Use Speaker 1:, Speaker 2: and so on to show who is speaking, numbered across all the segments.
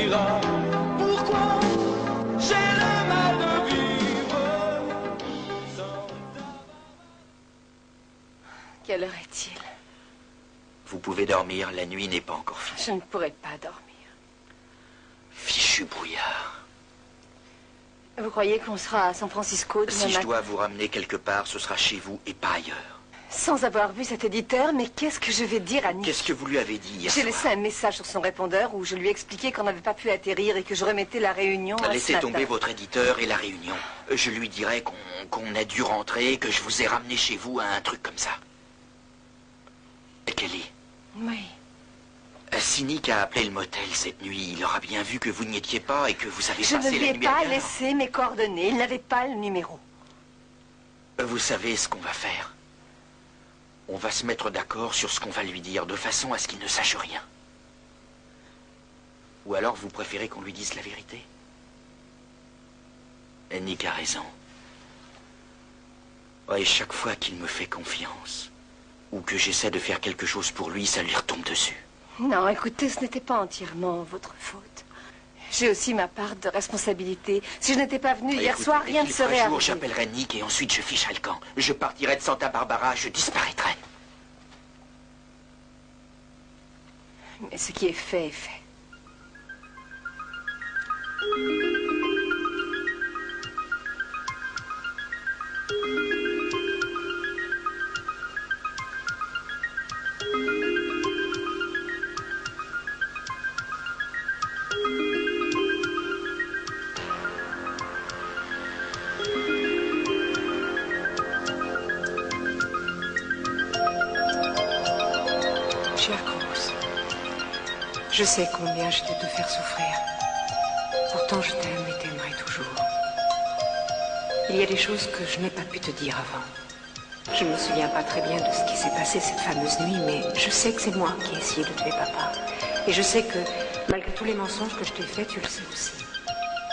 Speaker 1: Pourquoi j'ai le mal de vivre?
Speaker 2: Quelle heure est-il?
Speaker 3: Vous pouvez dormir, la nuit n'est pas encore finie.
Speaker 2: Je ne pourrai pas dormir.
Speaker 3: Fichu brouillard.
Speaker 2: Vous croyez qu'on sera à San Francisco demain
Speaker 3: Si je
Speaker 2: matin?
Speaker 3: dois vous ramener quelque part, ce sera chez vous et pas ailleurs.
Speaker 2: Sans avoir vu cet éditeur, mais qu'est-ce que je vais dire à Nick?
Speaker 3: Qu'est-ce que vous lui avez dit hier
Speaker 2: J'ai
Speaker 3: soir?
Speaker 2: laissé un message sur son répondeur où je lui ai expliqué qu'on n'avait pas pu atterrir et que je remettais la réunion à ce
Speaker 3: Laissez
Speaker 2: matin.
Speaker 3: tomber votre éditeur et la réunion. Je lui dirai qu'on a dû rentrer, que je vous ai ramené chez vous à un truc comme ça. Et Kelly,
Speaker 2: Oui.
Speaker 3: si Nick a appelé le motel cette nuit, il aura bien vu que vous n'y étiez pas et que vous avez
Speaker 2: Je ne
Speaker 3: passé
Speaker 2: lui
Speaker 3: la
Speaker 2: ai
Speaker 3: nuit
Speaker 2: pas
Speaker 3: ailleurs.
Speaker 2: laissé mes coordonnées. Il n'avait pas le numéro.
Speaker 3: Vous savez ce qu'on va faire? On va se mettre d'accord sur ce qu'on va lui dire, de façon à ce qu'il ne sache rien. Ou alors vous préférez qu'on lui dise la vérité? Et Nick a raison. Et chaque fois qu'il me fait confiance, ou que j'essaie de faire quelque chose pour lui, ça lui retombe dessus.
Speaker 2: Non, écoutez, ce n'était pas entièrement votre faute. J'ai aussi ma part de responsabilité. Si je n'étais pas venue hier
Speaker 3: Écoute,
Speaker 2: soir, rien ne
Speaker 3: dès qu'il
Speaker 2: serait
Speaker 3: fera jour,
Speaker 2: arrivé.
Speaker 3: j'appellerai Nick et ensuite je ficherai le camp. Je partirai de Santa Barbara, je disparaîtrai.
Speaker 2: Mais ce qui est fait est fait.
Speaker 4: Chère Cruz, je sais combien je t'ai te faire souffrir. Pourtant, je t'aime et t'aimerai toujours. Il y a des choses que je n'ai pas pu te dire avant. Je ne me souviens pas très bien de ce qui s'est passé cette fameuse nuit, mais je sais que c'est moi qui ai essayé de tuer papa. Et je sais que, malgré tous les mensonges que je t'ai faits, tu le sais aussi.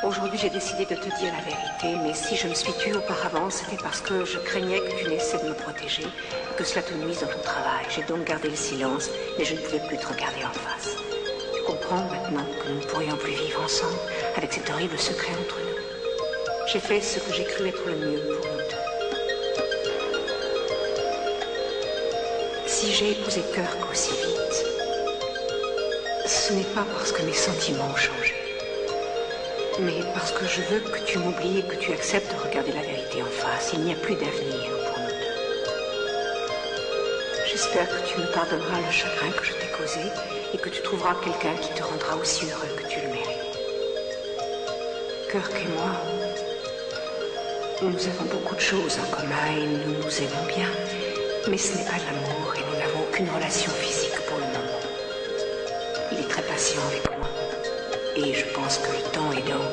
Speaker 4: Aujourd'hui, j'ai décidé de te dire la vérité, mais si je me suis tuée auparavant, c'était parce que je craignais que tu n'essaies de me protéger, que cela te nuise dans ton travail. J'ai donc gardé le silence, mais je ne pouvais plus te regarder en face. Tu comprends maintenant que nous ne pourrions plus vivre ensemble avec cet horrible secret entre nous. J'ai fait ce que j'ai cru être le mieux pour nous deux. Si j'ai épousé Kirk aussi vite, ce n'est pas parce que mes sentiments ont changé, mais parce que je veux que tu m'oublies et que tu acceptes de regarder la vérité en face. Il n'y a plus d'avenir pour nous deux. J'espère que tu me pardonneras le chagrin que je t'ai causé et que tu trouveras quelqu'un qui te rendra aussi heureux que tu le mérites. Kirk et moi, nous avons beaucoup de choses en commun et nous nous aimons bien, mais ce n'est pas de l'amour et nous n'avons aucune relation physique pour le moment. Il est très patient avec moi et je pense que le temps aidant,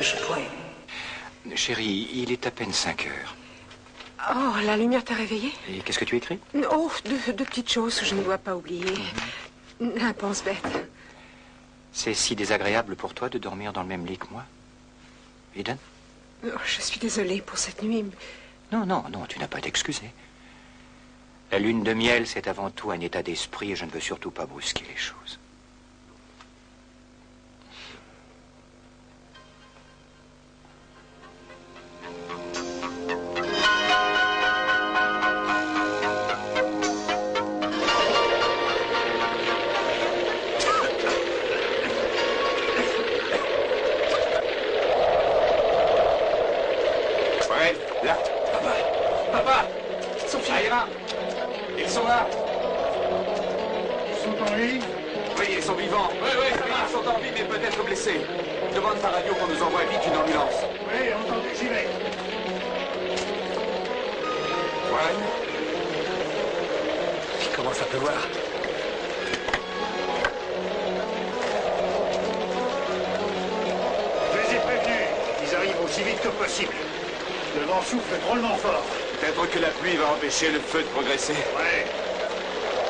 Speaker 4: je pourrais...
Speaker 5: Chérie, il est à peine 5 heures.
Speaker 4: Oh, la lumière t'a réveillée?
Speaker 5: Et qu'est-ce que tu écris?
Speaker 4: Oh, deux petites choses que je ne dois pas oublier. Un pense-bête.
Speaker 5: C'est si désagréable pour toi de dormir dans le même lit que moi, Eden?
Speaker 4: Oh, je suis désolée pour cette nuit.
Speaker 5: Non, tu n'as pas d'excuser. La lune de miel, c'est avant tout un état d'esprit et je ne veux surtout pas brusquer les choses.
Speaker 6: Ils sont là. Ils sont en vie? Oui, ils sont vivants. Oui, ils sont en vie, mais peut-être blessés. Demande par radio qu'on nous envoie vite une ambulance. Oui, entendu, j'y vais. Warren? Il commence à pleuvoir.
Speaker 7: Je les ai prévenus. Ils arrivent aussi vite que possible. Le vent souffle drôlement fort.
Speaker 6: Peut-être que la pluie va empêcher le feu de progresser.
Speaker 7: Ouais.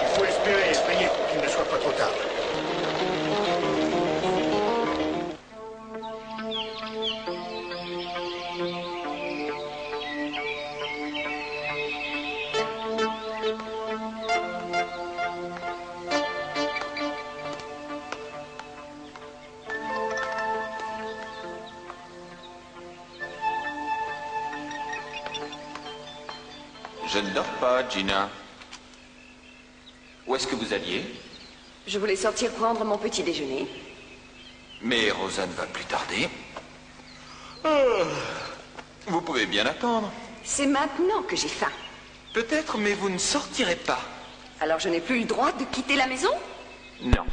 Speaker 7: Il faut espérer et prier pour qu'il ne soit pas trop tard.
Speaker 6: Je ne dors pas, Gina. Où est-ce que vous alliez?
Speaker 2: Je voulais sortir prendre mon petit déjeuner.
Speaker 6: Mais Rosa ne va plus tarder. Vous pouvez bien attendre.
Speaker 2: C'est maintenant que j'ai faim.
Speaker 6: Peut-être, mais vous ne sortirez pas.
Speaker 2: Alors je n'ai plus le droit de quitter la maison?
Speaker 6: Non.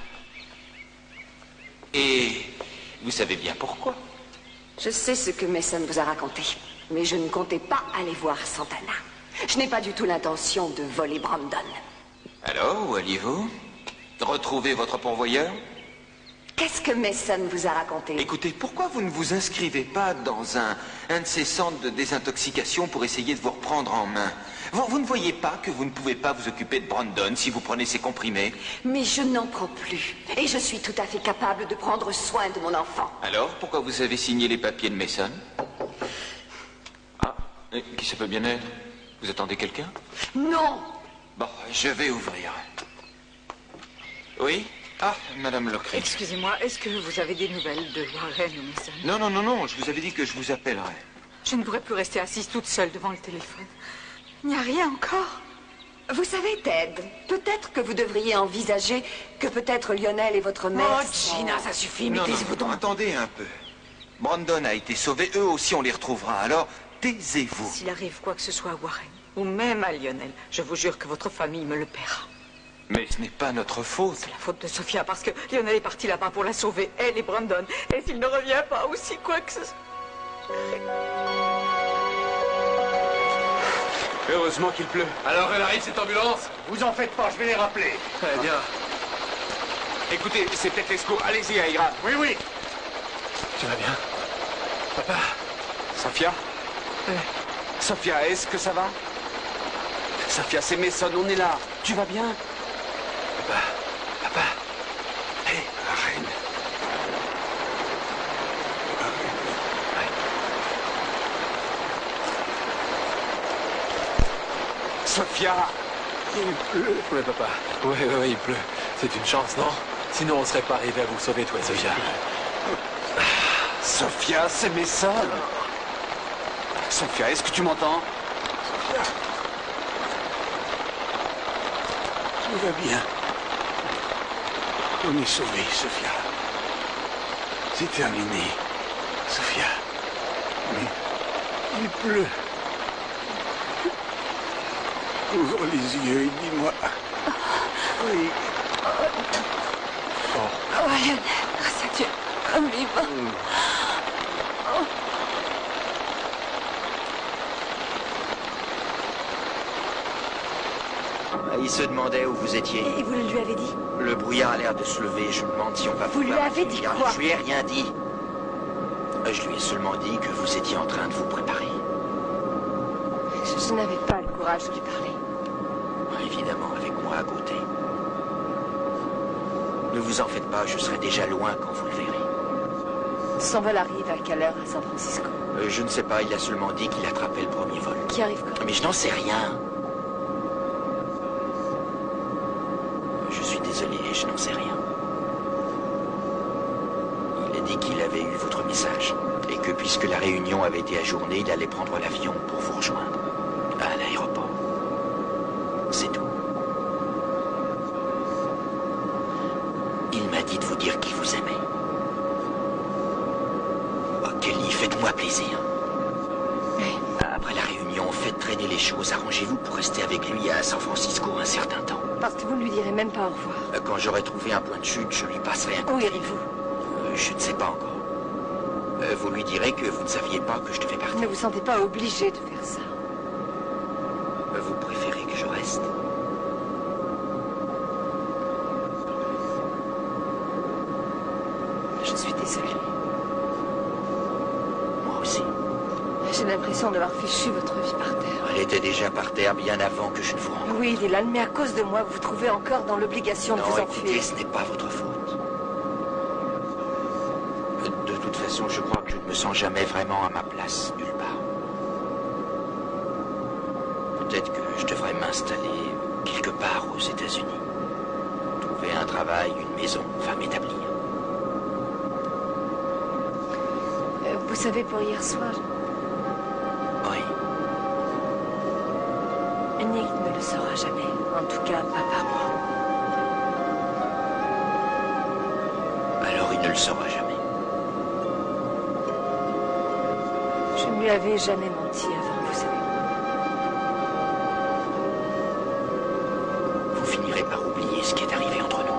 Speaker 6: Et vous savez bien pourquoi.
Speaker 2: Je sais ce que Mason vous a raconté, mais je ne comptais pas aller voir Santana. Je n'ai pas du tout l'intention de voler Brandon.
Speaker 6: Alors, où alliez-vous? Retrouver votre pourvoyeur?
Speaker 2: Qu'est-ce que Mason vous a raconté?
Speaker 6: Écoutez, pourquoi vous ne vous inscrivez pas dans un de ces centres de désintoxication pour essayer de vous reprendre en main? Vous ne voyez pas que vous ne pouvez pas vous occuper de Brandon si vous prenez ces comprimés?
Speaker 2: Mais je n'en prends plus. Et je suis tout à fait capable de prendre soin de mon enfant.
Speaker 6: Alors, pourquoi vous avez signé les papiers de Mason? Ah, qui ça peut bien être? Vous attendez quelqu'un?
Speaker 2: Non!
Speaker 6: Bon, je vais ouvrir. Oui? Ah, Madame Lockridge.
Speaker 4: Excusez-moi, est-ce que vous avez des nouvelles de Warren ou Mason?
Speaker 6: Non, je vous avais dit que je vous appellerais.
Speaker 4: Je ne pourrais plus rester assise toute seule devant le téléphone. Il n'y a rien encore.
Speaker 2: Vous savez, Ted, peut-être que vous devriez envisager que peut-être Lionel et votre mère...
Speaker 4: Oh, Gina, ça suffit, mais taisez-vous donc.
Speaker 6: Attendez un peu. Brandon a été sauvé, eux aussi on les retrouvera, alors taisez-vous.
Speaker 4: S'il arrive quoi que ce soit à Warren, ou même à Lionel, je vous jure que votre famille me le paiera.
Speaker 6: Mais ce n'est pas notre faute.
Speaker 4: C'est la faute de Sophia, parce que Lionel est parti là-bas pour la sauver, elle et Brandon. Et s'il ne revient pas aussi, quoi que ce soit...
Speaker 8: Heureusement qu'il pleut. Alors elle arrive, cette ambulance?
Speaker 7: Vous en faites pas, je vais les rappeler.
Speaker 8: Très bien. Écoutez, c'est peut-être les secours. Allez-y, Aïra.
Speaker 7: Oui, oui.
Speaker 8: Tu vas bien? Papa? Sophia? Sophia, est-ce que ça va? Sophia, c'est Mason, on est là. Tu vas bien? Papa? Hé, la reine. Sophia!
Speaker 9: Il pleut. Oui, papa. Oui, il pleut. C'est une chance, non? Sinon, on ne serait pas arrivé à vous sauver, toi, Sophia.
Speaker 8: Sophia, c'est Mason. Sophia, est-ce que tu m'entends?
Speaker 9: Tout va bien. On est sauvés, Sophia. C'est terminé, Sophia. Mais il pleut. Ouvre les yeux et dis-moi. Oui.
Speaker 2: Oh, Lionel, grâce à Dieu, comme vivant.
Speaker 3: Il se demandait où vous étiez.
Speaker 2: Et vous le lui avez dit?
Speaker 3: Le brouillard a l'air de se lever. Je me demande si on va
Speaker 2: Vous lui avez dit quoi?
Speaker 3: Je lui ai rien dit. Je lui ai seulement dit que vous étiez en train de vous préparer.
Speaker 2: Je n'avais pas le courage de lui parler.
Speaker 3: Évidemment, avec moi à côté. Ne vous en faites pas, je serai déjà loin quand vous le verrez.
Speaker 2: Son vol arrive à quelle heure à San Francisco?
Speaker 3: Je ne sais pas, il a seulement dit qu'il attrapait le premier vol.
Speaker 2: Qui arrive quand?
Speaker 3: Mais je n'en sais rien. Je suis désolé, je n'en sais rien. Il a dit qu'il avait eu votre message. Et que puisque la réunion avait été ajournée, il allait prendre l'avion pour vous rejoindre. À l'aéroport. C'est tout. Il m'a dit de vous dire qu'il vous aimait. Oh, Kelly, faites-moi plaisir. Après la réunion, faites traîner les choses. Arrangez-vous pour rester avec lui à San Francisco un certain temps.
Speaker 2: Parce que vous ne lui direz même pas au revoir.
Speaker 3: Quand j'aurai trouvé un point de chute, je lui passerai un coup.
Speaker 2: Où irez-vous?
Speaker 3: Je ne sais pas encore. Vous lui direz que vous ne saviez pas que je devais partir.
Speaker 2: Ne vous sentez pas obligé de faire ça.
Speaker 3: Vous préférez que je reste?
Speaker 2: Je suis désolée.
Speaker 3: Moi aussi.
Speaker 2: J'ai l'impression d'avoir fichu votre vie par terre.
Speaker 3: Elle était déjà par terre bien avant que je ne vous rencontre.
Speaker 2: Oui, Dylan, mais à cause de moi, vous vous trouvez encore dans l'obligation de vous
Speaker 3: Non, écoutez,
Speaker 2: enfuir.
Speaker 3: ce n'est pas votre faute. De toute façon, je crois que je ne me sens jamais vraiment à ma place, nulle part. Peut-être que je devrais m'installer quelque part aux États-Unis. Trouver un travail, une maison, enfin m'établir.
Speaker 2: Vous savez, pour hier soir...
Speaker 3: Oui.
Speaker 10: Dominique ne le saura jamais. En tout cas, pas par moi.
Speaker 3: Alors il ne le saura jamais.
Speaker 10: Je ne lui avais jamais menti avant, vous savez.
Speaker 3: Vous finirez par oublier ce qui est arrivé entre nous.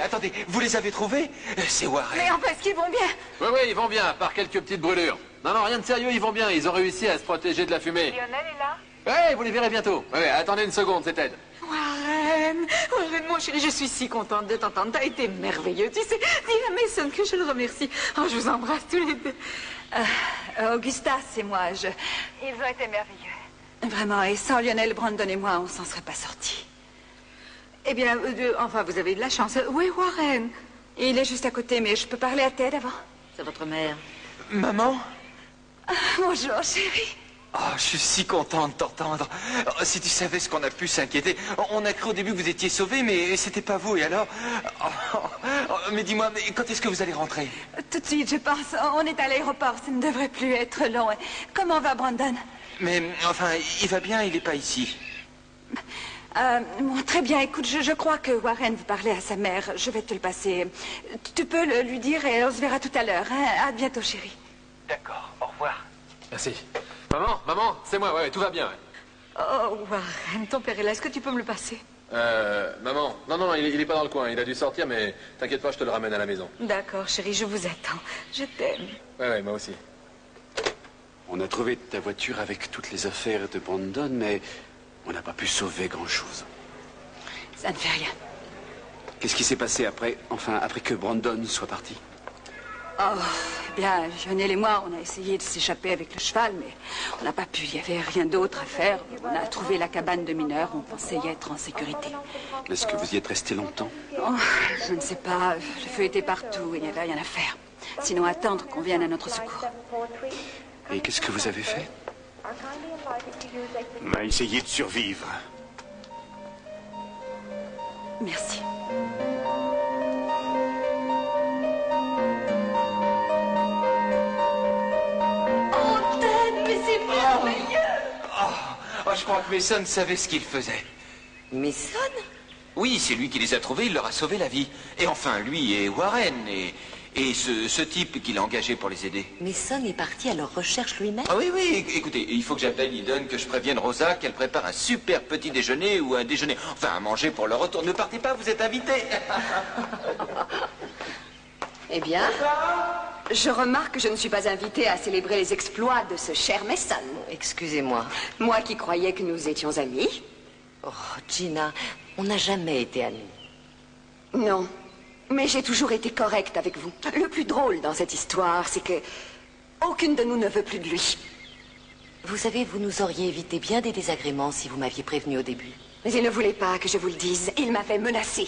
Speaker 8: Attendez, vous les avez trouvés? C'est Warren.
Speaker 4: Mais enfin, est-ce qu'ils vont bien?
Speaker 9: Oui, ils vont bien, à part quelques petites brûlures. Non, rien de sérieux, ils vont bien. Ils ont réussi à se protéger de la fumée.
Speaker 4: Lionel est là?
Speaker 9: Ouais, vous les verrez bientôt. Ouais, attendez une seconde, c'est Ted.
Speaker 4: Warren, mon chéri, je suis si contente de t'entendre. T'as été merveilleux. Tu sais, dis à Mason que je le remercie. Oh, je vous embrasse tous les deux.
Speaker 10: Augusta, c'est moi.
Speaker 4: Ils ont été merveilleux.
Speaker 10: Vraiment, et sans Lionel, Brandon et moi, on s'en serait pas sortis.
Speaker 4: Eh bien, enfin, vous avez de la chance. Où est Warren?
Speaker 10: Il est juste à côté, mais je peux parler à Ted avant?
Speaker 4: C'est votre mère.
Speaker 8: Maman?
Speaker 10: Bonjour, chérie.
Speaker 8: Oh, je suis si content de t'entendre. Oh, si tu savais ce qu'on a pu s'inquiéter. On a cru au début que vous étiez sauvés, mais c'était pas vous. Et alors? Mais dis-moi, mais quand est-ce que vous allez rentrer?
Speaker 10: Tout de suite, je pense. On est à l'aéroport, ça ne devrait plus être long. Comment va Brandon?
Speaker 8: Mais, enfin, il va bien, il n'est pas ici.
Speaker 10: Bon, très bien, écoute, je crois que Warren veut parler à sa mère. Je vais te le passer. Tu peux lui dire et on se verra tout à l'heure. Hein? À bientôt, chérie.
Speaker 8: D'accord, au revoir.
Speaker 9: Merci. Maman, c'est moi, ouais, tout va bien. Ouais.
Speaker 4: Oh, Warren, ton père est là. Est-ce que tu peux me le passer?
Speaker 9: Maman, non, il est pas dans le coin. Il a dû sortir, mais t'inquiète pas, je te le ramène à la maison.
Speaker 4: D'accord, chérie, je vous attends. Je t'aime.
Speaker 9: Ouais, moi aussi.
Speaker 11: On a trouvé ta voiture avec toutes les affaires de Brandon, mais on n'a pas pu sauver grand-chose.
Speaker 10: Ça ne fait rien.
Speaker 11: Qu'est-ce qui s'est passé après que Brandon soit parti?
Speaker 10: Oh, eh bien, Lionel et moi, on a essayé de s'échapper avec le cheval, mais on n'a pas pu. Il n'y avait rien d'autre à faire. On a trouvé la cabane de mineurs. On pensait y être en sécurité.
Speaker 11: Est-ce que vous y êtes resté longtemps?
Speaker 10: Oh, je ne sais pas. Le feu était partout. Il n'y avait rien à faire. Sinon, attendre qu'on vienne à notre secours.
Speaker 11: Et qu'est-ce que vous avez fait?
Speaker 7: On a essayé de survivre.
Speaker 10: Merci.
Speaker 4: Oh, Ted, mais c'est merveilleux!
Speaker 8: Oh, je crois que Mason savait ce qu'il faisait.
Speaker 2: Mason?
Speaker 3: Oui, c'est lui qui les a trouvés, il leur a sauvé la vie. Et enfin, lui et Warren, et ce type qu'il a engagé pour les aider.
Speaker 2: Mason est parti à leur recherche lui-même?
Speaker 3: Ah oui, écoutez, il faut que j'appelle Eden, que je prévienne Rosa qu'elle prépare un super petit déjeuner ou un déjeuner, enfin à manger pour le retour. Ne partez pas, vous êtes invités.
Speaker 2: Eh bien, je remarque que je ne suis pas invitée à célébrer les exploits de ce cher Mason.
Speaker 12: Excusez-moi.
Speaker 2: Moi qui croyais que nous étions amis.
Speaker 12: Oh, Gina, on n'a jamais été amis.
Speaker 2: Non, mais j'ai toujours été correcte avec vous. Le plus drôle dans cette histoire, c'est que aucune de nous ne veut plus de lui.
Speaker 12: Vous savez, vous nous auriez évité bien des désagréments si vous m'aviez prévenu au début.
Speaker 2: Mais il ne voulait pas que je vous le dise. Il m'avait menacée.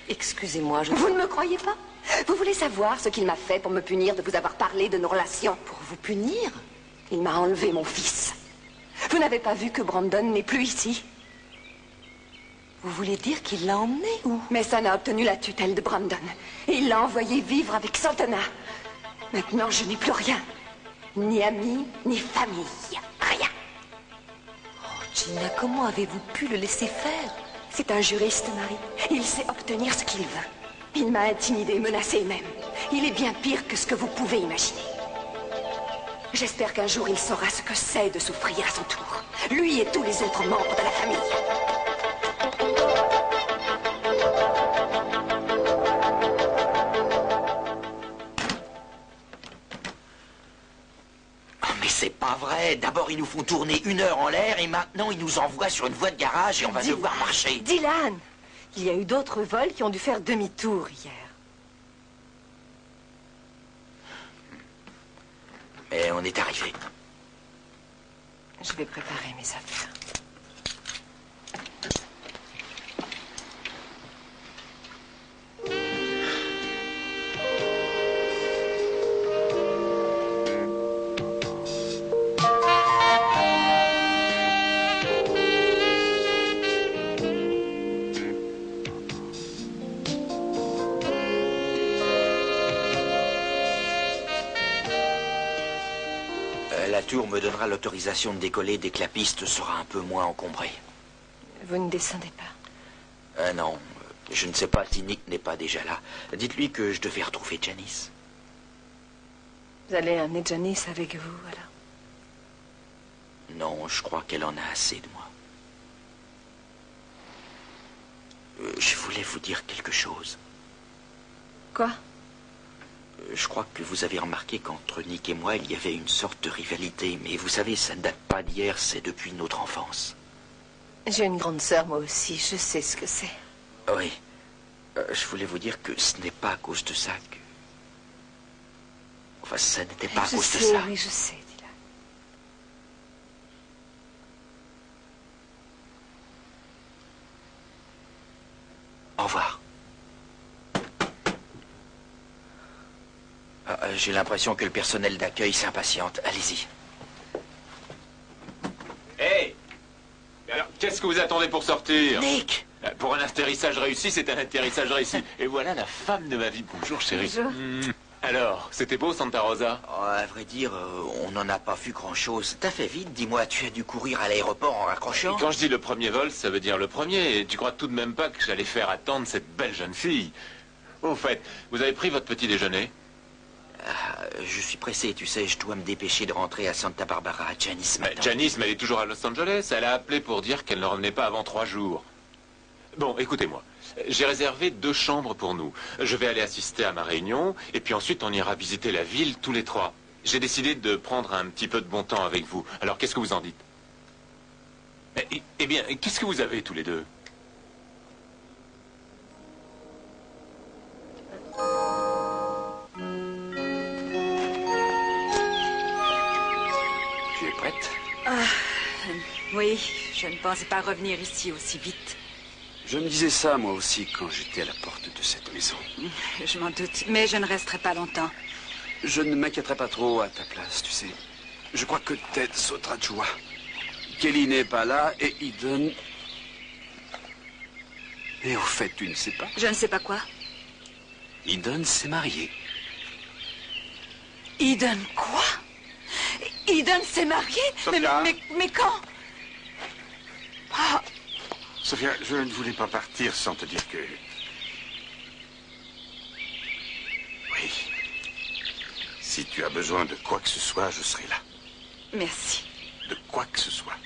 Speaker 12: Excusez-moi,
Speaker 2: Vous ne me croyez pas? Vous voulez savoir ce qu'il m'a fait pour me punir de vous avoir parlé de nos relations?
Speaker 12: Pour vous punir?
Speaker 2: Il m'a enlevé mon fils. Vous n'avez pas vu que Brandon n'est plus ici?
Speaker 12: Vous voulez dire qu'il l'a emmené où?
Speaker 2: Mason a obtenu la tutelle de Brandon. Et il l'a envoyé vivre avec Santana. Maintenant, je n'ai plus rien. Ni amis, ni famille. Rien.
Speaker 12: Oh, Gina, comment avez-vous pu le laisser faire?
Speaker 2: C'est un juriste, Marie. Il sait obtenir ce qu'il veut. Il m'a intimidée, menacée même. Il est bien pire que ce que vous pouvez imaginer. J'espère qu'un jour il saura ce que c'est de souffrir à son tour. Lui et tous les autres membres de la famille.
Speaker 3: Mais c'est pas vrai. D'abord, ils nous font tourner 1 heure en l'air et maintenant, ils nous envoient sur une voie de garage et on va devoir marcher.
Speaker 10: Dylan, il y a eu d'autres vols qui ont dû faire demi-tour hier.
Speaker 3: Mais on est arrivé.
Speaker 10: Je vais préparer mes affaires.
Speaker 3: La tour me donnera l'autorisation de décoller dès que la piste sera un peu moins encombrée.
Speaker 2: Vous ne descendez pas?
Speaker 3: Non, je ne sais pas si Nick n'est pas déjà là. Dites-lui que je devais retrouver Janice.
Speaker 2: Vous allez amener Janice avec vous, alors?
Speaker 3: Non, je crois qu'elle en a assez de moi. Je voulais vous dire quelque chose.
Speaker 2: Quoi?
Speaker 3: Je crois que vous avez remarqué qu'entre Nick et moi, il y avait une sorte de rivalité. Mais vous savez, ça ne date pas d'hier, c'est depuis notre enfance.
Speaker 2: J'ai une grande sœur, moi aussi. Je sais ce que c'est.
Speaker 3: Oui. Je voulais vous dire que ce n'est pas à cause de ça que... Enfin, ça n'était pas à cause de ça.
Speaker 2: Oui, je sais, Dylan.
Speaker 3: Au revoir. J'ai l'impression que le personnel d'accueil s'impatiente. Allez-y.
Speaker 9: Hey! Alors, qu'est-ce que vous attendez pour sortir?
Speaker 3: Nick!
Speaker 9: Pour un atterrissage réussi, c'est un atterrissage réussi. Et voilà la femme de ma vie. Bonjour, chérie.
Speaker 2: Bonjour.
Speaker 9: Alors, c'était beau, Santa Rosa?
Speaker 3: À vrai dire, on n'en a pas vu grand-chose. T'as fait vite, dis-moi, tu as dû courir à l'aéroport en raccrochant?
Speaker 9: Et quand je dis le premier vol, ça veut dire le premier. Et tu crois tout de même pas que j'allais faire attendre cette belle jeune fille? Au fait, vous avez pris votre petit déjeuner?
Speaker 3: Je suis pressé, tu sais, je dois me dépêcher de rentrer à Santa Barbara. Janice m'attend.
Speaker 9: Janice, elle est toujours à Los Angeles. Elle a appelé pour dire qu'elle ne revenait pas avant 3 jours. Bon, écoutez-moi. J'ai réservé 2 chambres pour nous. Je vais aller assister à ma réunion, et puis ensuite on ira visiter la ville tous les 3. J'ai décidé de prendre un petit peu de bon temps avec vous. Alors qu'est-ce que vous en dites? Eh bien, qu'est-ce que vous avez tous les deux?
Speaker 3: Tu es prête?
Speaker 10: Oui, je ne pensais pas revenir ici aussi vite.
Speaker 11: Je me disais ça, moi aussi, quand j'étais à la porte de cette maison.
Speaker 10: Je m'en doute, mais je ne resterai pas longtemps.
Speaker 11: Je ne m'inquiéterai pas trop à ta place, tu sais. Je crois que Ted sautera de joie. Kelly n'est pas là et Eden... Et au fait, tu ne sais pas?
Speaker 10: Je ne sais pas quoi.
Speaker 11: Eden s'est marié.
Speaker 10: Eden quoi? Eden s'est marié? Mais quand?
Speaker 7: Ah. Sophia, je ne voulais pas partir sans te dire que... Oui. Si tu as besoin de quoi que ce soit, je serai là.
Speaker 10: Merci.
Speaker 7: De quoi que ce soit.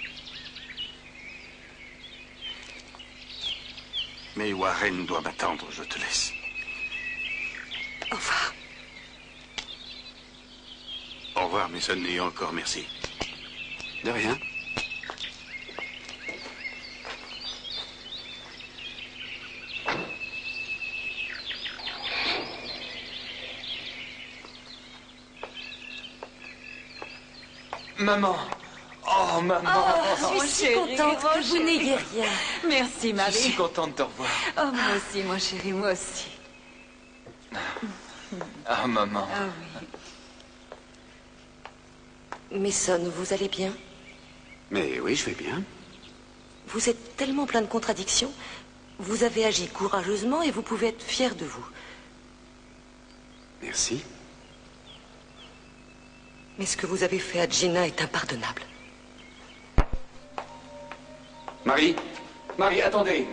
Speaker 7: Mais Warren doit m'attendre, je te laisse.
Speaker 10: Au revoir.
Speaker 7: Au revoir, Mason, et encore merci.
Speaker 11: De rien.
Speaker 8: Maman! Oh, maman!
Speaker 12: Oh, je suis si contente que vous n'ayez rien.
Speaker 10: Merci, Marie.
Speaker 8: Je suis contente de te revoir.
Speaker 10: Oh, moi aussi, mon chéri, moi aussi.
Speaker 8: Ah, maman.
Speaker 10: Ah oui.
Speaker 12: Mason, vous allez bien?
Speaker 11: Mais oui, je vais bien.
Speaker 12: Vous êtes tellement plein de contradictions. Vous avez agi courageusement et vous pouvez être fier de vous.
Speaker 11: Merci.
Speaker 12: Mais ce que vous avez fait à Gina est impardonnable.
Speaker 8: Marie! Marie, attendez!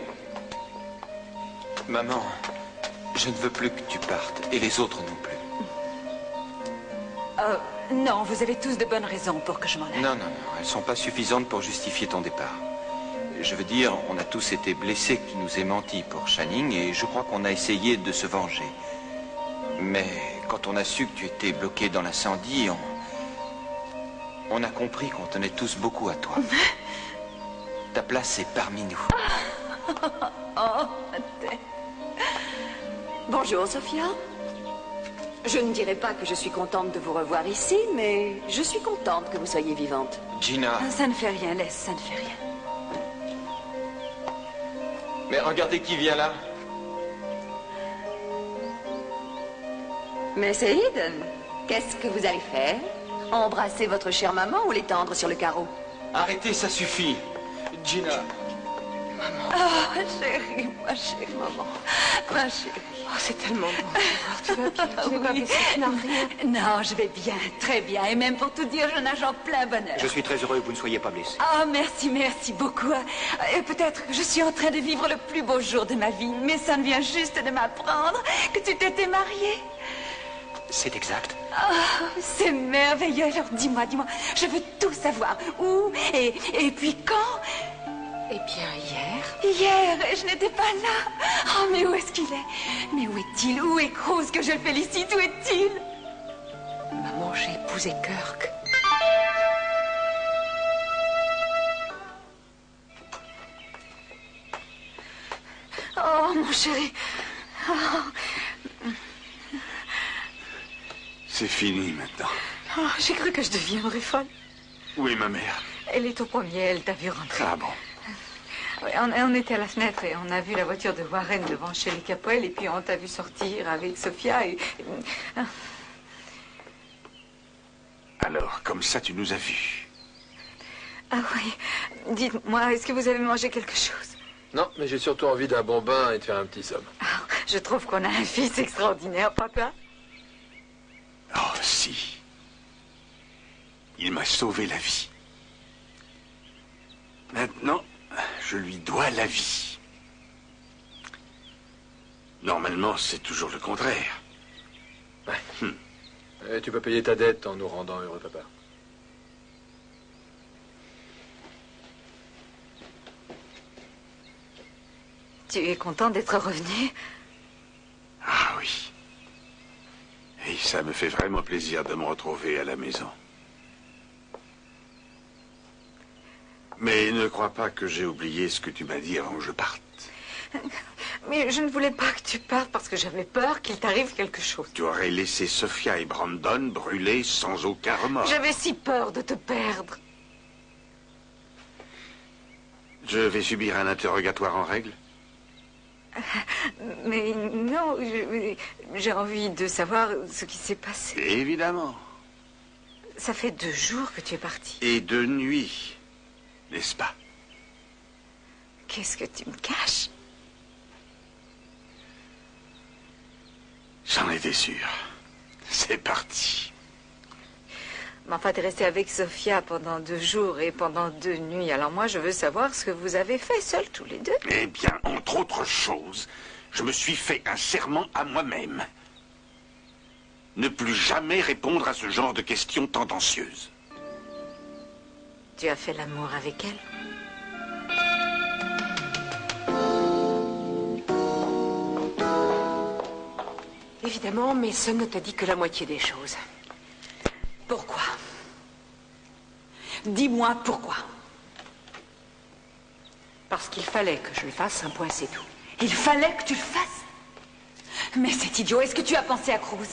Speaker 8: Maman, je ne veux plus que tu partes, et les autres non plus.
Speaker 10: Non, vous avez tous de bonnes raisons pour que je m'en aille.
Speaker 5: Non, non, non, elles sont pas suffisantes pour justifier ton départ. Je veux dire, on a tous été blessés que tu nous aies menti pour Channing, et je crois qu'on a essayé de se venger. Mais quand on a su que tu étais bloqué dans l'incendie, on a compris qu'on tenait tous beaucoup à toi. Ta place est parmi nous.
Speaker 2: Bonjour, Sophia. Je ne dirais pas que je suis contente de vous revoir ici, mais je suis contente que vous soyez vivante.
Speaker 5: Gina.
Speaker 10: Ça ne fait rien, laisse, ça ne fait rien.
Speaker 8: Mais regardez qui vient là.
Speaker 2: Mais c'est Eden. Qu'est-ce que vous allez faire? Embrasser votre chère maman ou l'étendre sur le carreau?
Speaker 8: Arrêtez, ça suffit. Gina.
Speaker 4: maman.
Speaker 10: Ah, chérie, ma chérie, maman. Ma chérie.
Speaker 4: Oh, c'est tellement bon. Tu vas bien? Tu n'es pas blessée? Tu n'as rien?
Speaker 10: Non, je vais bien, très bien. Et même pour tout dire, je nage en plein bonheur.
Speaker 3: Je suis très heureux que vous ne soyez pas blessé.
Speaker 10: Ah, merci, merci beaucoup. Et peut-être que je suis en train de vivre le plus beau jour de ma vie, mais ça me vient juste de m'apprendre que tu t'étais mariée.
Speaker 3: C'est exact.
Speaker 10: Oh, c'est merveilleux. Alors dis-moi, je veux tout savoir. Où et puis quand?
Speaker 4: Eh bien, hier.
Speaker 10: Hier, je n'étais pas là. Oh, mais où est-ce qu'il est? Mais où est-il? Où est Cruz, que je le félicite? Où est-il?
Speaker 4: Maman, j'ai épousé Kirk.
Speaker 10: Oh, mon chéri. Oh.
Speaker 7: C'est fini maintenant.
Speaker 10: Oh, j'ai cru que je deviendrais folle.
Speaker 7: Où est ma mère?
Speaker 10: Elle est au premier, elle t'a vu rentrer.
Speaker 7: Ah bon?
Speaker 10: Oui, on était à la fenêtre et on a vu la voiture de Warren devant chez les Capoel et puis on t'a vu sortir avec Sophia et...
Speaker 7: Alors, comme ça, tu nous as vus.
Speaker 10: Ah oui, dites-moi, est-ce que vous avez mangé quelque chose?
Speaker 13: Non, mais j'ai surtout envie d'un bon bain et de faire un petit somme.
Speaker 10: Ah, je trouve qu'on a un fils extraordinaire, papa.
Speaker 7: Oh, si. Il m'a sauvé la vie. Maintenant, je lui dois la vie. Normalement, c'est toujours le contraire.
Speaker 13: Ouais. Et tu peux payer ta dette en nous rendant heureux, papa.
Speaker 10: Tu es content d'être revenu?
Speaker 7: Ah oui. Et ça me fait vraiment plaisir de me retrouver à la maison. Mais ne crois pas que j'ai oublié ce que tu m'as dit avant que je parte.
Speaker 10: Mais je ne voulais pas que tu partes parce que j'avais peur qu'il t'arrive quelque chose.
Speaker 7: Tu aurais laissé Sophia et Brandon brûler sans aucun remords.
Speaker 10: J'avais si peur de te perdre.
Speaker 7: Je vais subir un interrogatoire en règle?
Speaker 10: Mais non, j'ai envie de savoir ce qui s'est passé.
Speaker 7: Évidemment.
Speaker 10: Ça fait 2 jours que tu es parti.
Speaker 7: Et 2 nuits, n'est-ce pas?
Speaker 10: Qu'est-ce que tu me caches?
Speaker 7: J'en étais sûr. C'est parti.
Speaker 10: Mais enfin, t'es resté avec Sophia pendant 2 jours et pendant 2 nuits. Alors moi, je veux savoir ce que vous avez fait seuls tous les deux.
Speaker 7: Eh bien, entre autres choses, je me suis fait un serment à moi-même. Ne plus jamais répondre à ce genre de questions tendancieuses.
Speaker 10: Tu as fait l'amour avec elle?
Speaker 4: Évidemment, Mason ne t'a dit que la moitié des choses.
Speaker 10: Pourquoi? Dis-moi pourquoi.
Speaker 4: Parce qu'il fallait que je le fasse, un point c'est tout.
Speaker 10: Il fallait que tu le fasses? Mais c'est idiot, est-ce que tu as pensé à Cruz?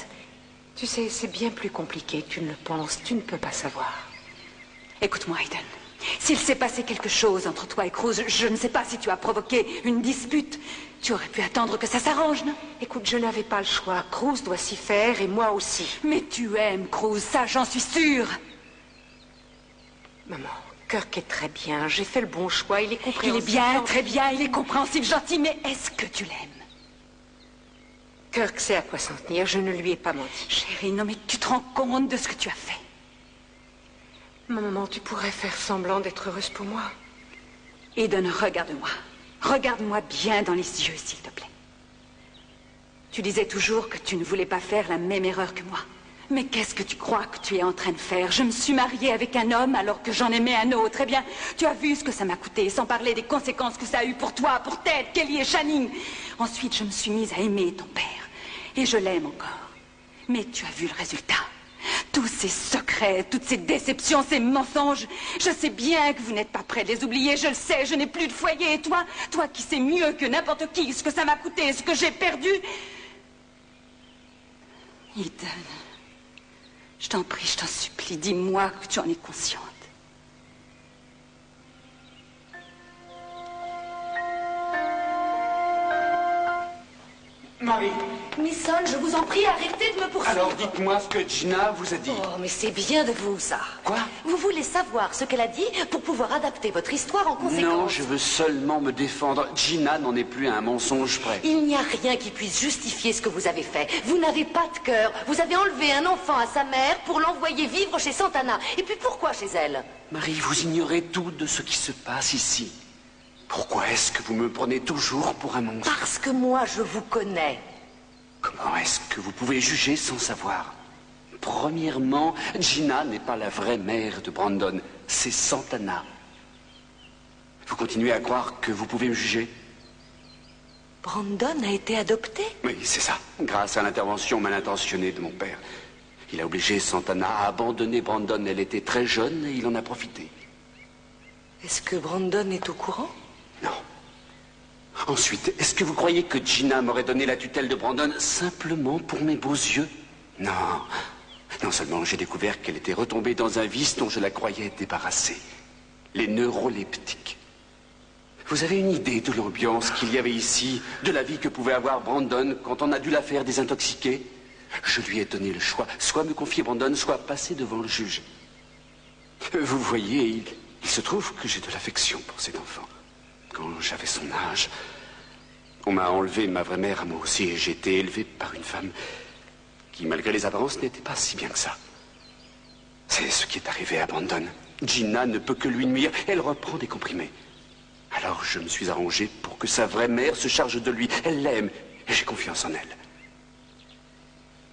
Speaker 4: Tu sais, c'est bien plus compliqué que tu ne le penses, tu ne peux pas savoir.
Speaker 10: Écoute-moi, Aiden. S'il s'est passé quelque chose entre toi et Cruz, je ne sais pas si tu as provoqué une dispute. Tu aurais pu attendre que ça s'arrange, non?
Speaker 4: Écoute, je n'avais pas le choix. Cruz doit s'y faire et moi aussi.
Speaker 10: Mais tu aimes Cruz, ça j'en suis sûre.
Speaker 4: Maman, Kirk est très bien. J'ai fait le bon choix. Il est compréhensif.
Speaker 10: Il est bien, très bien. Il est compréhensif, gentil. Mais est-ce que tu l'aimes?
Speaker 4: Kirk sait à quoi s'en tenir. Je ne lui ai pas menti.
Speaker 10: Chérie, non mais tu te rends compte de ce que tu as fait?
Speaker 4: Maman, tu pourrais faire semblant d'être heureuse pour moi.
Speaker 10: Eden, regarde-moi. Regarde-moi bien dans les yeux, s'il te plaît. Tu disais toujours que tu ne voulais pas faire la même erreur que moi. Mais qu'est-ce que tu crois que tu es en train de faire? Je me suis mariée avec un homme alors que j'en aimais un autre. Eh bien, tu as vu ce que ça m'a coûté, sans parler des conséquences que ça a eu pour toi, pour Ted, Kelly et Channing. Ensuite, je me suis mise à aimer ton père. Et je l'aime encore. Mais tu as vu le résultat. Tous ces secrets, toutes ces déceptions, ces mensonges. Je sais bien que vous n'êtes pas prêts de les oublier, je le sais, je n'ai plus de foyer. Et toi qui sais mieux que n'importe qui ce que ça m'a coûté, ce que j'ai perdu. Eden, je t'en prie, je t'en supplie, dis-moi que tu en es consciente.
Speaker 6: Marie,
Speaker 12: Misson, je vous en prie, arrêtez de me poursuivre.
Speaker 11: Alors dites-moi ce que Gina vous a dit.
Speaker 12: Oh, mais c'est bien de vous, ça.
Speaker 11: Quoi?
Speaker 12: Vous voulez savoir ce qu'elle a dit pour pouvoir adapter votre histoire en conséquence?
Speaker 11: Non, je veux seulement me défendre. Gina n'en est plus à un mensonge près.
Speaker 12: Il n'y a rien qui puisse justifier ce que vous avez fait. Vous n'avez pas de cœur. Vous avez enlevé un enfant à sa mère pour l'envoyer vivre chez Santana. Et puis pourquoi chez elle?
Speaker 11: Marie, vous ignorez tout de ce qui se passe ici. Pourquoi est-ce que vous me prenez toujours pour un monstre?
Speaker 12: Parce que moi, je vous connais.
Speaker 11: Comment est-ce que vous pouvez juger sans savoir? Premièrement, Gina n'est pas la vraie mère de Brandon. C'est Santana. Vous continuez à croire que vous pouvez me juger?
Speaker 12: Brandon a été adopté?
Speaker 11: Oui, c'est ça. Grâce à l'intervention mal intentionnée de mon père. Il a obligé Santana à abandonner Brandon. Elle était très jeune et il en a profité.
Speaker 12: Est-ce que Brandon est au courant?
Speaker 11: Non. Ensuite, est-ce que vous croyez que Gina m'aurait donné la tutelle de Brandon simplement pour mes beaux yeux? Non. Non seulement j'ai découvert qu'elle était retombée dans un vice dont je la croyais débarrassée. Les neuroleptiques. Vous avez une idée de l'ambiance qu'il y avait ici, de la vie que pouvait avoir Brandon quand on a dû la faire désintoxiquer? Je lui ai donné le choix, soit me confier Brandon, soit passer devant le juge. Vous voyez, il se trouve que j'ai de l'affection pour cet enfant. Quand j'avais son âge, on m'a enlevé ma vraie mère à moi aussi et j'ai été élevé par une femme qui, malgré les apparences, n'était pas si bien que ça. C'est ce qui est arrivé à Brandon. Gina ne peut que lui nuire. Elle reprend des comprimés. Alors je me suis arrangé pour que sa vraie mère se charge de lui. Elle l'aime et j'ai confiance en elle.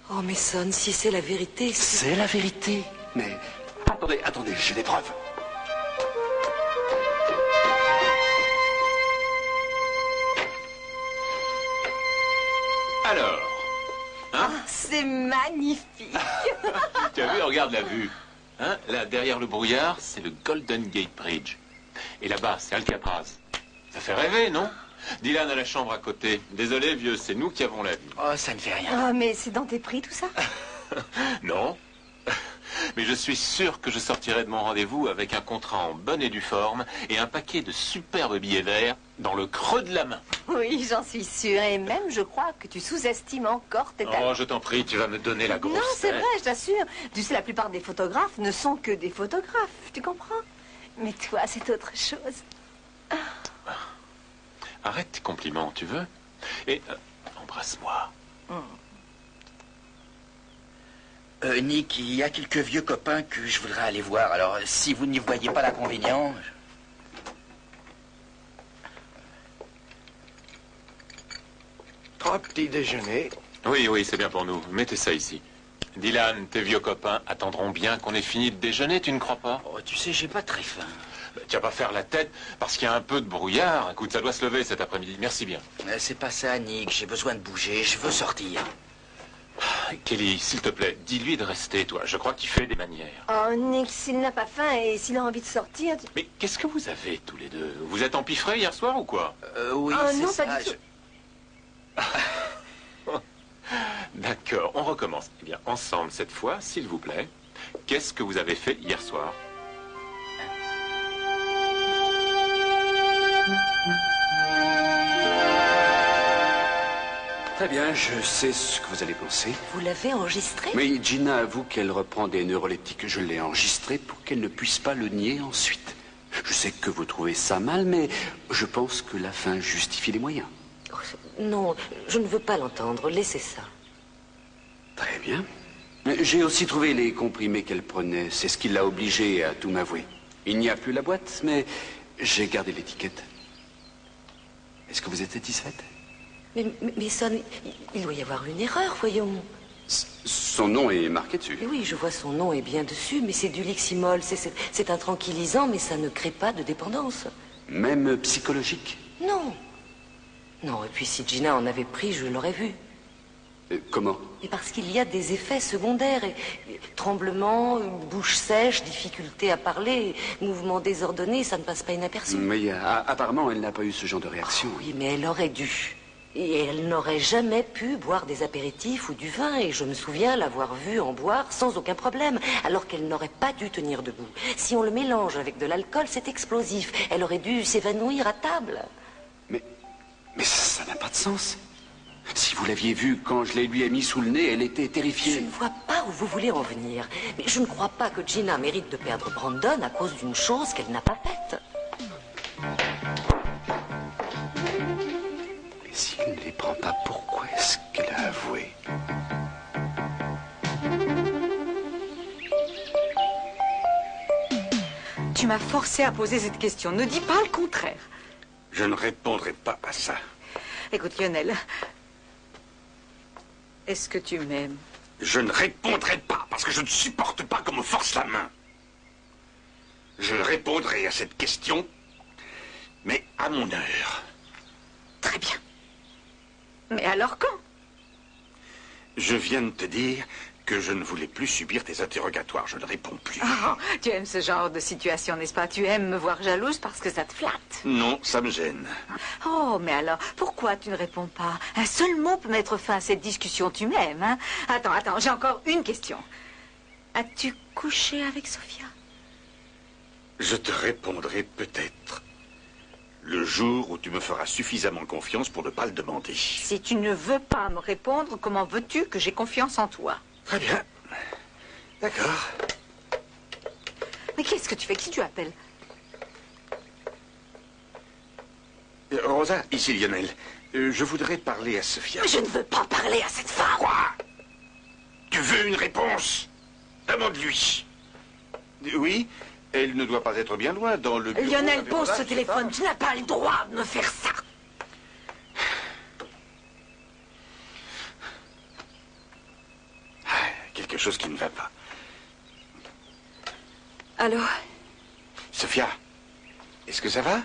Speaker 12: Oh, Mason, si c'est la vérité...
Speaker 11: C'est la vérité. Mais attendez, j'ai des preuves.
Speaker 9: Alors, hein?
Speaker 2: Ah, c'est magnifique.
Speaker 9: Tu as vu, regarde la vue. Hein? Là, derrière le brouillard, c'est le Golden Gate Bridge. Et là-bas, c'est Alcatraz. Ça fait rêver, non? Dylan a la chambre à côté. Désolé, vieux, c'est nous qui avons la vue.
Speaker 14: Oh, ça ne fait rien.
Speaker 2: Oh, mais c'est dans tes prix, tout ça?
Speaker 9: Non. Mais je suis sûr que je sortirai de mon rendez-vous avec un contrat en bonne et due forme et un paquet de superbes billets verts dans le creux de la main.
Speaker 2: Oui, j'en suis sûre. Et même, je crois que tu sous-estimes encore tes talents.
Speaker 9: Oh, je t'en prie, tu vas me donner la grosse
Speaker 2: Non, c'est
Speaker 9: tête.
Speaker 2: vrai, je t'assure. Tu sais, la plupart des photographes ne sont que des photographes, tu comprends? Mais toi, c'est autre chose.
Speaker 9: Arrête tes compliments, tu veux? Et embrasse-moi.
Speaker 14: Nick, il y a quelques vieux copains que je voudrais aller voir. Alors, si vous n'y voyez pas l'inconvénient...
Speaker 8: Trois petits déjeuners.
Speaker 9: Oui, c'est bien pour nous. Mettez ça ici. Dylan, tes vieux copains attendront bien qu'on ait fini de déjeuner, tu ne crois pas?
Speaker 14: Oh, tu sais, j'ai pas très faim.
Speaker 9: Tu vas pas faire la tête parce qu'il y a un peu de brouillard. Écoute, ça doit se lever cet après-midi. Merci bien.
Speaker 14: C'est pas ça, Nick. J'ai besoin de bouger. Je veux sortir.
Speaker 9: Kelly, s'il te plaît, dis-lui de rester, toi. Je crois qu'il fait des manières.
Speaker 2: Oh, Nick, s'il n'a pas faim et s'il a envie de sortir...
Speaker 9: Mais qu'est-ce que vous avez, tous les deux? Vous êtes empiffrés hier soir ou quoi?
Speaker 14: Oui,
Speaker 2: oh,
Speaker 14: c'est
Speaker 2: non,
Speaker 14: ça.
Speaker 2: pas du tout.
Speaker 9: D'accord, on recommence. Eh bien, ensemble cette fois, s'il vous plaît. Qu'est-ce que vous avez fait hier soir?
Speaker 11: Très bien, je sais ce que vous allez penser.
Speaker 12: Vous l'avez enregistré?
Speaker 11: Mais Gina avoue qu'elle reprend des neuroleptiques. Je l'ai enregistré pour qu'elle ne puisse pas le nier ensuite. Je sais que vous trouvez ça mal, mais je pense que la fin justifie les moyens.
Speaker 12: Oh, non, je ne veux pas l'entendre. Laissez ça.
Speaker 11: Très bien. J'ai aussi trouvé les comprimés qu'elle prenait. C'est ce qui l'a obligée à tout m'avouer. Il n'y a plus la boîte, mais j'ai gardé l'étiquette. Est-ce que vous êtes satisfaite?
Speaker 12: Mais ça, il doit y avoir une erreur, voyons.
Speaker 11: Son nom est marqué dessus.
Speaker 12: Oui, je vois son nom est bien dessus, mais c'est du Liximol. C'est un tranquillisant, mais ça ne crée pas de dépendance.
Speaker 11: Même psychologique?
Speaker 12: Non. Non, et puis si Gina en avait pris, je l'aurais vu.
Speaker 11: Comment?
Speaker 12: Et parce qu'il y a des effets secondaires. Tremblement, bouche sèche, difficulté à parler, mouvement désordonné, ça ne passe pas inaperçu.
Speaker 11: Mais apparemment, elle n'a pas eu ce genre de réaction.
Speaker 12: Oui, mais elle aurait dû. Et elle n'aurait jamais pu boire des apéritifs ou du vin. Et je me souviens l'avoir vue en boire sans aucun problème, alors qu'elle n'aurait pas dû tenir debout. Si on le mélange avec de l'alcool, c'est explosif. Elle aurait dû s'évanouir à table.
Speaker 11: Mais ça n'a pas de sens. Si vous l'aviez vue quand je les lui ai mis sous le nez, elle était terrifiée.
Speaker 12: Je ne vois pas où vous voulez en venir. Mais je ne crois pas que Gina mérite de perdre Brandon à cause d'une chose qu'elle n'a pas faite.
Speaker 11: Mais s'il ne les prend pas, pourquoi est-ce qu'elle a avoué?
Speaker 10: Tu m'as forcé à poser cette question. Ne dis pas le contraire.
Speaker 7: Je ne répondrai pas à ça.
Speaker 10: Écoute, Lionel, est-ce que tu m'aimes?
Speaker 7: Je ne répondrai pas parce que je ne supporte pas qu'on me force la main. Je répondrai à cette question, mais à mon heure.
Speaker 10: Très bien. Mais alors quand?
Speaker 7: Je viens de te dire que je ne voulais plus subir tes interrogatoires. Je ne réponds plus.
Speaker 10: Oh, tu aimes ce genre de situation, n'est-ce pas? Tu aimes me voir jalouse parce que ça te flatte.
Speaker 7: Non, ça me gêne.
Speaker 10: Oh, mais alors, pourquoi tu ne réponds pas? Un seul mot peut mettre fin à cette discussion. Tu m'aimes, hein? Attends, j'ai encore une question. As-tu couché avec Sophia?
Speaker 7: Je te répondrai peut-être le jour où tu me feras suffisamment confiance pour ne pas le demander.
Speaker 10: Si tu ne veux pas me répondre, comment veux-tu que j'ai confiance en toi?
Speaker 7: Très bien. D'accord.
Speaker 10: Mais qu'est-ce que tu fais? Qui tu appelles?
Speaker 7: Rosa, ici Lionel. Je voudrais parler à Sophia.
Speaker 10: Mais je ne veux pas parler à cette femme.
Speaker 7: Quoi? Tu veux une réponse? Demande-lui. Oui, elle ne doit pas être bien loin dans le bureau.
Speaker 10: Lionel, pose ce téléphone. Tu n'as pas le droit de me faire ça.
Speaker 7: Quelque chose qui ne va pas.
Speaker 10: Allô?
Speaker 7: Sophia, est-ce que ça va?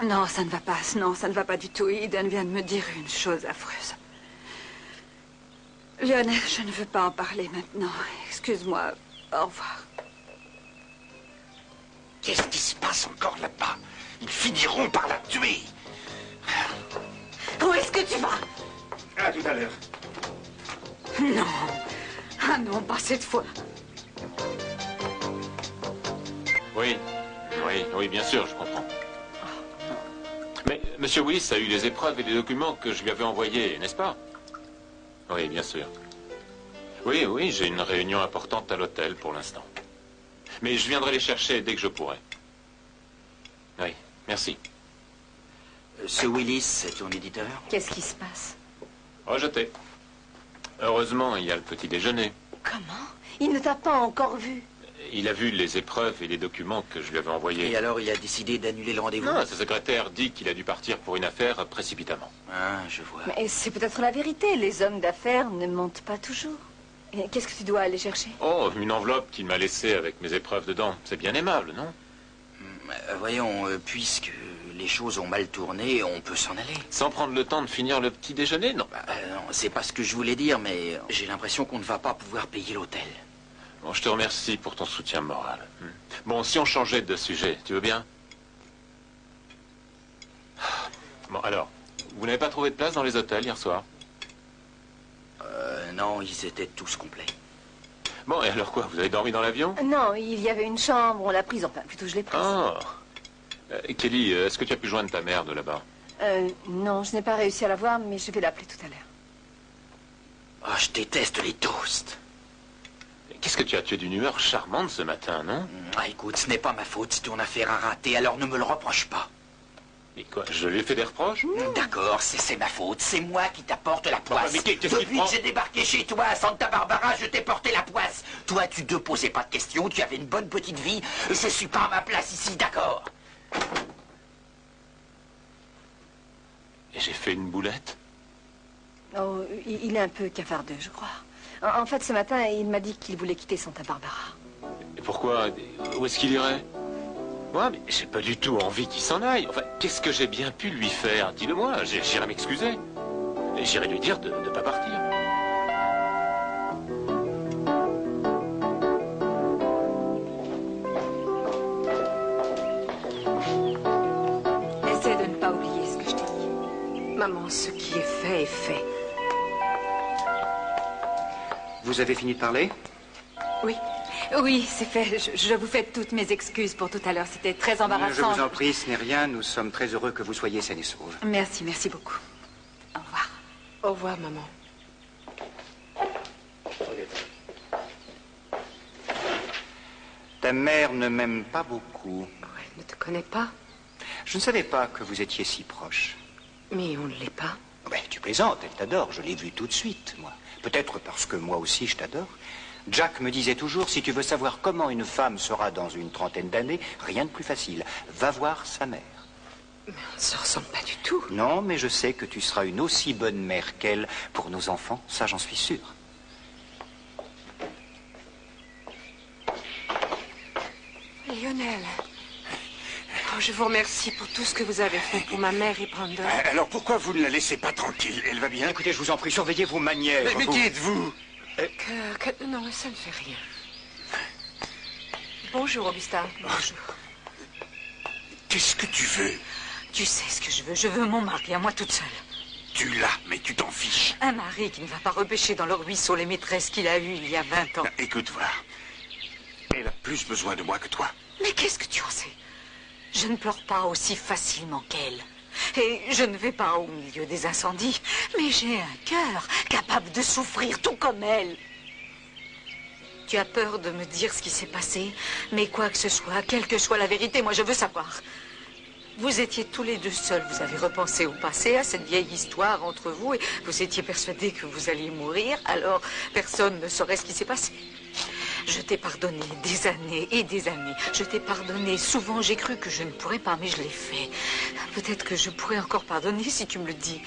Speaker 10: Non, ça ne va pas. Non, ça ne va pas du tout. Eden vient de me dire une chose affreuse. Lionel, je ne veux pas en parler maintenant. Excuse-moi. Au revoir.
Speaker 7: Qu'est-ce qui se passe encore là-bas? Ils finiront par la tuer.
Speaker 10: Où est-ce que tu vas?
Speaker 7: À tout à l'heure.
Speaker 10: Non. Ah non, pas cette fois.
Speaker 9: Oui, bien sûr, je comprends. Mais Monsieur Willis a eu les épreuves et les documents que je lui avais envoyés, n'est-ce pas? Oui, bien sûr. Oui, j'ai une réunion importante à l'hôtel pour l'instant. Mais je viendrai les chercher dès que je pourrai. Oui, merci.
Speaker 14: Ce Willis, c'est ton éditeur?
Speaker 10: Qu'est-ce qui se passe?
Speaker 9: Rejeté. Heureusement, il y a le petit déjeuner.
Speaker 2: Comment? Il ne t'a pas encore vu.
Speaker 9: Il a vu les épreuves et les documents que je lui avais envoyés.
Speaker 14: Et alors, il a décidé d'annuler le rendez-vous?
Speaker 9: Non, sa secrétaire dit qu'il a dû partir pour une affaire précipitamment.
Speaker 14: Ah, je vois.
Speaker 2: Mais c'est peut-être la vérité. Les hommes d'affaires ne mentent pas toujours. Et qu'est-ce que tu dois aller chercher?
Speaker 9: Oh, une enveloppe qu'il m'a laissée avec mes épreuves dedans. C'est bien aimable, non?
Speaker 14: Voyons, puisque les choses ont mal tourné, on peut s'en aller.
Speaker 9: Sans prendre le temps de finir le petit déjeuner, non?
Speaker 14: Non, c'est pas ce que je voulais dire, mais j'ai l'impression qu'on ne va pas pouvoir payer l'hôtel.
Speaker 9: Bon, je te remercie pour ton soutien moral. Bon, si on changeait de sujet, tu veux bien? Bon, alors, vous n'avez pas trouvé de place dans les hôtels hier soir?
Speaker 14: Non, ils étaient tous complets.
Speaker 9: Bon, et alors quoi? Vous avez dormi dans l'avion?
Speaker 2: Non, il y avait une chambre, on l'a prise, enfin, plutôt je l'ai prise.
Speaker 9: Oh. Kelly, est-ce que tu as pu joindre ta mère de là-bas?
Speaker 2: Non, je n'ai pas réussi à la voir, mais je vais l'appeler tout à l'heure.
Speaker 14: Ah, je déteste les toasts.
Speaker 9: Qu'est-ce que tu as? Tu es d'une humeur charmante ce matin, non?
Speaker 14: Ah, écoute, ce n'est pas ma faute si ton affaire a raté, alors ne me le reproche pas.
Speaker 9: Et quoi? Je lui ai fait des reproches?
Speaker 14: D'accord, c'est ma faute. C'est moi qui t'apporte la poisse.
Speaker 9: Mais qu'est-ce qui
Speaker 14: Depuis
Speaker 9: prend?
Speaker 14: que j'ai débarqué chez toi à Santa Barbara, je t'ai porté la poisse. Toi, tu ne posais pas de questions, tu avais une bonne petite vie. Je suis pas à ma place ici, d'accord?
Speaker 9: Et j'ai fait une boulette?
Speaker 2: Oh, il est un peu cafardeux, je crois. En fait, ce matin, il m'a dit qu'il voulait quitter Santa Barbara.
Speaker 9: Et pourquoi? Où est-ce qu'il irait? Moi, mais j'ai pas du tout envie qu'il s'en aille. Enfin, qu'est-ce que j'ai bien pu lui faire? Dis-le-moi, j'irai m'excuser. Et j'irai lui dire de ne pas partir.
Speaker 10: Essaie de ne pas oublier ce que je t'ai dit. Maman, ce qui est fait est fait.
Speaker 15: Vous avez fini de parler?
Speaker 10: Oui. Oui, c'est fait. Je vous fais toutes mes excuses pour tout à l'heure. C'était très embarrassant.
Speaker 15: Je vous en prie, ce n'est rien. Nous sommes très heureux que vous soyez saine et sauve.
Speaker 10: Merci, merci beaucoup. Au revoir.
Speaker 4: Au revoir, maman.
Speaker 15: Ta mère ne m'aime pas beaucoup.
Speaker 4: Elle ne te connaît pas.
Speaker 15: Je ne savais pas que vous étiez si proche.
Speaker 4: Mais on ne l'est pas.
Speaker 15: Ben, tu plaisantes, elle t'adore. Je l'ai vu tout de suite, moi. Peut-être parce que moi aussi je t'adore. Jack me disait toujours, si tu veux savoir comment une femme sera dans une trentaine d'années, rien de plus facile. Va voir sa mère.
Speaker 4: Mais on ne se ressemble pas du tout.
Speaker 15: Non, mais je sais que tu seras une aussi bonne mère qu'elle pour nos enfants. Ça, j'en suis sûr.
Speaker 4: Lionel. Oh, je vous remercie pour tout ce que vous avez fait pour ma mère et Brandon.
Speaker 7: Alors pourquoi vous ne la laissez pas tranquille? Elle va bien?
Speaker 15: Écoutez, je vous en prie, surveillez vos manières.
Speaker 7: Mais qui êtes-vous?
Speaker 4: Non, ça ne fait rien. Bonjour, Augustin. Bonjour.
Speaker 7: Qu'est-ce que tu veux?
Speaker 10: Tu sais ce que je veux. Je veux mon mari, à moi toute seule.
Speaker 7: Tu l'as, mais tu t'en fiches.
Speaker 10: Un mari qui ne va pas repêcher dans le ruisseau les maîtresses qu'il a eues il y a 20 ans.
Speaker 7: Non, écoute, voir. Elle a plus besoin de moi que toi.
Speaker 10: Mais qu'est-ce que tu en sais? Je ne pleure pas aussi facilement qu'elle. Et je ne vais pas au milieu des incendies. Mais j'ai un cœur capable de souffrir tout comme elle. Tu as peur de me dire ce qui s'est passé, mais quoi que ce soit, quelle que soit la vérité, moi je veux savoir. Vous étiez tous les deux seuls, vous avez repensé au passé, à cette vieille histoire entre vous, et vous étiez persuadés que vous alliez mourir, alors personne ne saurait ce qui s'est passé. Je t'ai pardonné des années et des années. Je t'ai pardonné. Souvent, j'ai cru que je ne pourrais pas, mais je l'ai fait. Peut-être que je pourrais encore pardonner si tu me le dis.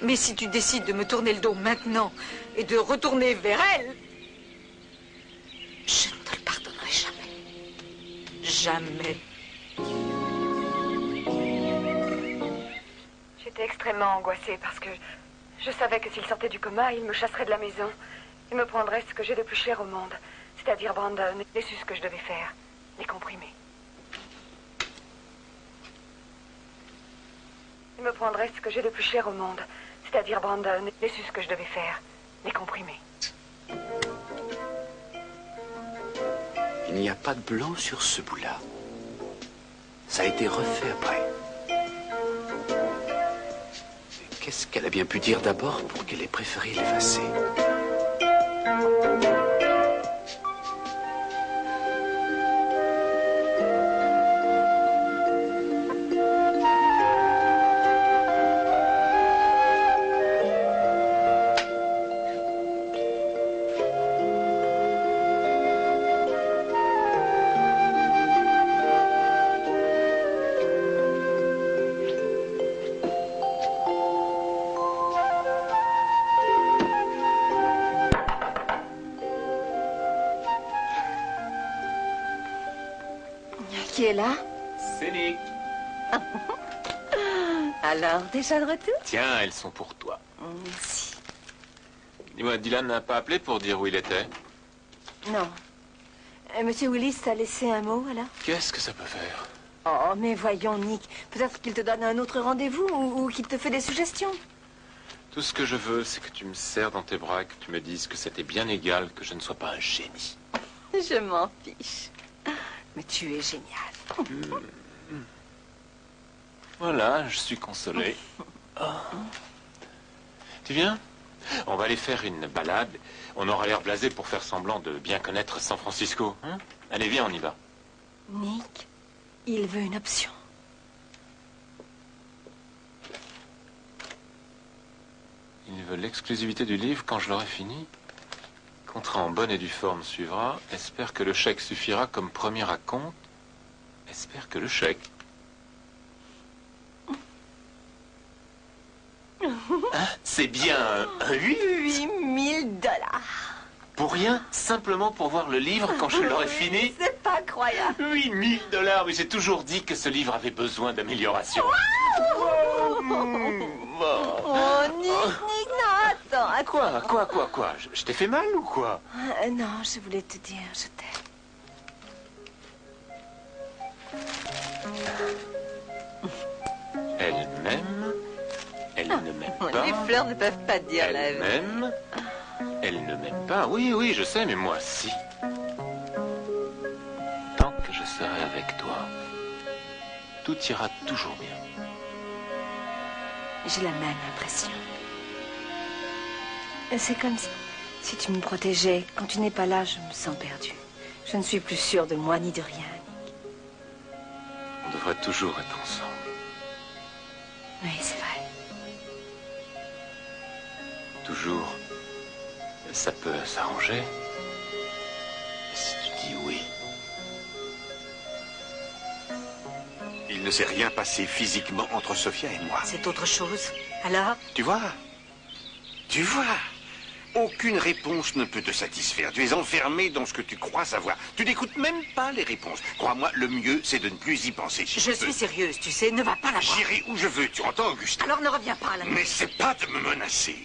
Speaker 10: Mais si tu décides de me tourner le dos maintenant et de retourner vers elle, je ne te le pardonnerai jamais. Jamais.
Speaker 2: J'étais extrêmement angoissée parce que je savais que s'il sortait du coma, il me chasserait de la maison. Il me prendrait ce que j'ai de plus cher au monde. C'est-à-dire Brandon, et ce que je devais faire, les comprimer. Il me prendrait ce que j'ai de plus cher au monde, c'est-à-dire Brandon, et ce que je devais faire, les comprimer.
Speaker 11: Il n'y a pas de blanc sur ce bout-là. Ça a été refait après. Qu'est-ce qu'elle a bien pu dire d'abord pour qu'elle ait préféré l'effacer?
Speaker 2: Qui est là?
Speaker 9: C'est Nick.
Speaker 2: Alors, déjà de retour?
Speaker 9: Tiens, elles sont pour toi.
Speaker 2: Merci.
Speaker 9: Dis-moi, Dylan n'a pas appelé pour dire où il était?
Speaker 2: Non. Monsieur Willis t'a laissé un mot, alors?
Speaker 9: Qu'est-ce que ça peut faire?
Speaker 2: Oh, mais voyons, Nick. Peut-être qu'il te donne un autre rendez-vous ou qu'il te fait des suggestions.
Speaker 9: Tout ce que je veux, c'est que tu me serres dans tes bras et que tu me dises que c'était bien égal que je ne sois pas un génie.
Speaker 2: Je m'en fiche. Mais tu es génial.
Speaker 9: Voilà, je suis consolé. Oh. Tu viens? On va aller faire une balade. On aura l'air blasé pour faire semblant de bien connaître San Francisco. Hein? Allez, viens, on y va.
Speaker 2: Nick, il veut une option.
Speaker 9: Il veut l'exclusivité du livre quand je l'aurai fini. Contrat en bonne et due forme suivra. Espère que le chèque suffira comme premier acompte. Espère que le chèque. Hein? C'est bien un 8
Speaker 2: $8 000.
Speaker 9: Pour rien? Simplement pour voir le livre quand je l'aurai fini?
Speaker 2: C'est pas croyable.
Speaker 9: $8 000, mais j'ai toujours dit que ce livre avait besoin d'amélioration.
Speaker 2: Oh, Nick, non, attends.
Speaker 9: Quoi? Je t'ai fait mal ou quoi?
Speaker 2: Non, je voulais te dire, je t'aime.
Speaker 9: Elle m'aime. Elle ne m'aime pas.
Speaker 2: Les fleurs ne peuvent pas dire la
Speaker 9: Elle
Speaker 2: vérité.
Speaker 9: m'aime. Elle ne m'aime pas. Oui, je sais, mais moi, si. avec toi. Tout ira toujours bien.
Speaker 2: J'ai la même impression. C'est comme si tu me protégeais. Quand tu n'es pas là, je me sens perdue. Je ne suis plus sûre de moi ni de rien.
Speaker 9: On devrait toujours être ensemble.
Speaker 2: Oui, c'est vrai.
Speaker 9: Toujours. Ça peut s'arranger. Si tu dis oui.
Speaker 7: Il ne s'est rien passé physiquement entre Sophia et moi.
Speaker 12: C'est autre chose. Alors?
Speaker 7: Tu vois? Aucune réponse ne peut te satisfaire. Tu es enfermé dans ce que tu crois savoir. Tu n'écoutes même pas les réponses. Crois-moi, le mieux, c'est de ne plus y penser. Si
Speaker 12: je suis sérieuse, tu sais, ne va pas la voir.
Speaker 7: J'irai où je veux, tu entends, Augustin?
Speaker 12: Alors ne reviens pas à la maison.
Speaker 7: N'essaie pas de me menacer.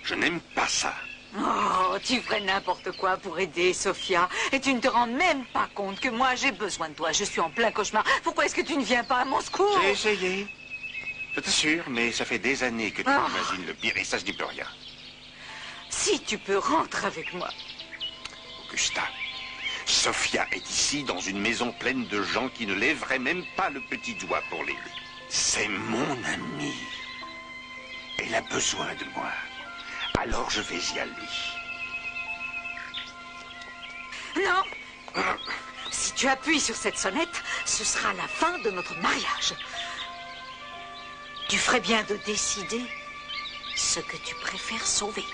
Speaker 7: Je n'aime pas ça.
Speaker 12: Oh, tu ferais n'importe quoi pour aider Sophia. Et tu ne te rends même pas compte que moi, j'ai besoin de toi. Je suis en plein cauchemar. Pourquoi est-ce que tu ne viens pas à mon secours?
Speaker 7: J'ai essayé. Je t'assure, mais ça fait des années que tu imagines le pire et ça, je dis plus rien.
Speaker 12: Si tu peux, rentre avec moi.
Speaker 7: Augusta, Sophia est ici dans une maison pleine de gens qui ne lèveraient même pas le petit doigt pour l'aider. C'est mon amie. Elle a besoin de moi. Alors je vais y aller.
Speaker 12: Non! Si tu appuies sur cette sonnette, ce sera la fin de notre mariage. Tu ferais bien de décider ce que tu préfères sauver.